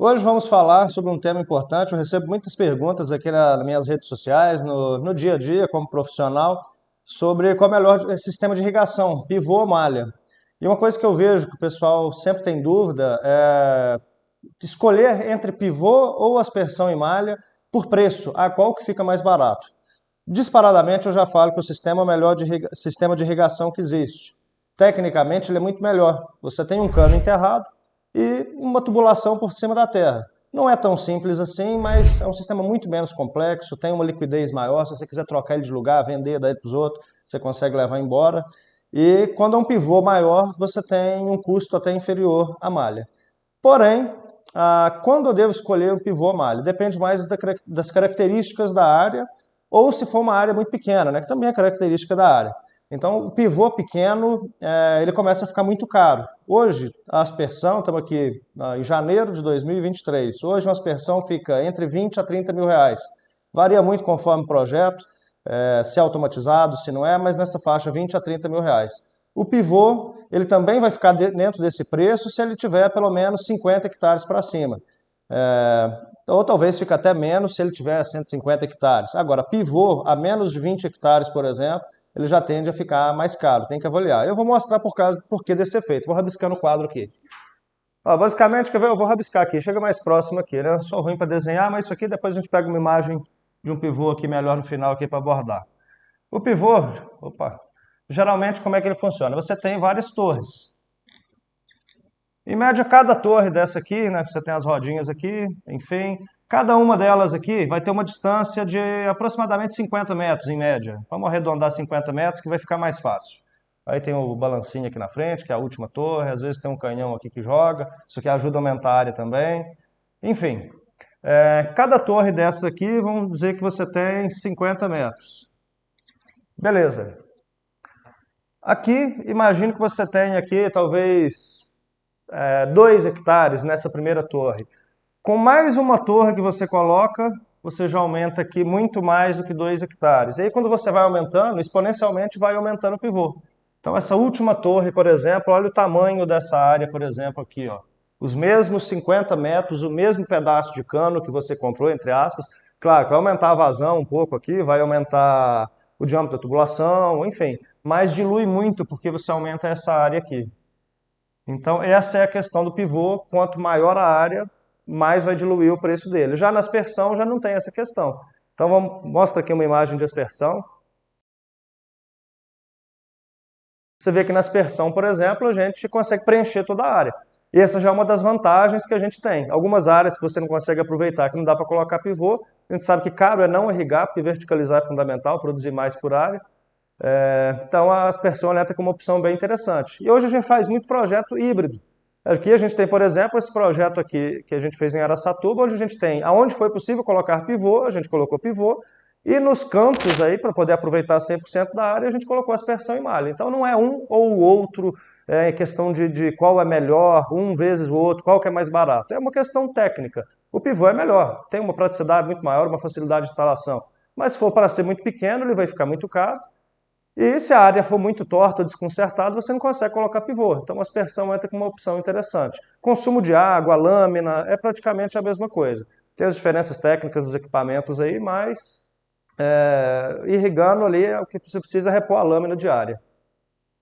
Hoje vamos falar sobre um tema importante. Eu recebo muitas perguntas aqui nas minhas redes sociais, no dia a dia, como profissional, sobre qual é o melhor sistema de irrigação, pivô ou malha. E uma coisa que eu vejo que o pessoal sempre tem dúvida é escolher entre pivô ou aspersão e malha por preço, a qual que fica mais barato. Disparadamente, eu já falo que o sistema é o melhor sistema de irrigação que existe. Tecnicamente, ele é muito melhor. Você tem um cano enterrado e uma tubulação por cima da terra. Não é tão simples assim, mas é um sistema muito menos complexo, tem uma liquidez maior. Se você quiser trocar ele de lugar, vender daí para os outros, você consegue levar embora. E quando é um pivô maior, você tem um custo até inferior à malha. Porém, quando eu devo escolher um pivô ou malha? Depende mais das características da área, ou se for uma área muito pequena, né, que também é característica da área. Então, o pivô pequeno, ele começa a ficar muito caro. Hoje, a aspersão, estamos aqui em janeiro de 2023, hoje uma aspersão fica entre 20 a 30 mil reais. Varia muito conforme o projeto, se é automatizado, se não é, mas nessa faixa 20 a 30 mil reais. O pivô, ele também vai ficar dentro desse preço se ele tiver pelo menos 50 hectares para cima. Ou talvez fique até menos se ele tiver 150 hectares. Agora, pivô a menos de 20 hectares, por exemplo, ele já tende a ficar mais caro, tem que avaliar. Eu vou mostrar por porquê desse efeito. Vou rabiscar no quadro aqui. Ó, basicamente, quer ver? Eu vou rabiscar aqui, chega mais próximo aqui, né? Sou ruim para desenhar, mas isso aqui depois a gente pega uma imagem de um pivô aqui melhor no final aqui para abordar. O pivô, opa, geralmente como é que ele funciona? Você tem várias torres. Em média, cada torre dessa aqui, né, você tem as rodinhas aqui, enfim, cada uma delas aqui vai ter uma distância de aproximadamente 50 metros, em média. Vamos arredondar 50 metros, que vai ficar mais fácil. Aí tem o balancinho aqui na frente, que é a última torre, às vezes tem um canhão aqui que joga, isso aqui ajuda a aumentar a área também. Enfim, cada torre dessa aqui, vamos dizer que você tem 50 metros. Beleza. Aqui, imagino que você tenha aqui, talvez 2 hectares nessa primeira torre. Com mais uma torre que você coloca, você já aumenta aqui muito mais do que 2 hectares. E aí quando você vai aumentando, exponencialmente vai aumentando o pivô. Então essa última torre, por exemplo, olha o tamanho dessa área, por exemplo, aqui, ó. Os mesmos 50 metros, o mesmo pedaço de cano que você comprou, entre aspas. Claro que vai aumentar a vazão um pouco aqui, vai aumentar o diâmetro da tubulação, enfim. Mas dilui muito porque você aumenta essa área aqui. Então, essa é a questão do pivô. Quanto maior a área, mais vai diluir o preço dele. Já na aspersão, já não tem essa questão. Então, mostra aqui uma imagem de aspersão. Você vê que na aspersão, por exemplo, a gente consegue preencher toda a área. E essa já é uma das vantagens que a gente tem. Algumas áreas que você não consegue aproveitar, que não dá para colocar pivô, a gente sabe que caro é não irrigar, porque verticalizar é fundamental, produzir mais por área. Então a aspersão elétrica é uma opção bem interessante. E hoje a gente faz muito projeto híbrido. Aqui a gente tem, por exemplo, esse projeto aqui que a gente fez em Araçatuba, onde a gente tem, aonde foi possível colocar pivô, a gente colocou pivô, e nos campos aí, para poder aproveitar 100% da área, a gente colocou aspersão e malha. Então não é um ou o outro, questão de qual é melhor, um vezes o outro, qual que é mais barato. É uma questão técnica. O pivô é melhor, tem uma praticidade muito maior, uma facilidade de instalação. Mas se for para ser muito pequeno, ele vai ficar muito caro. E se a área for muito torta ou desconcertada, você não consegue colocar pivô. Então a aspersão entra como uma opção interessante. Consumo de água, lâmina, é praticamente a mesma coisa. Tem as diferenças técnicas dos equipamentos aí, mas irrigando ali é o que você precisa repor a lâmina diária.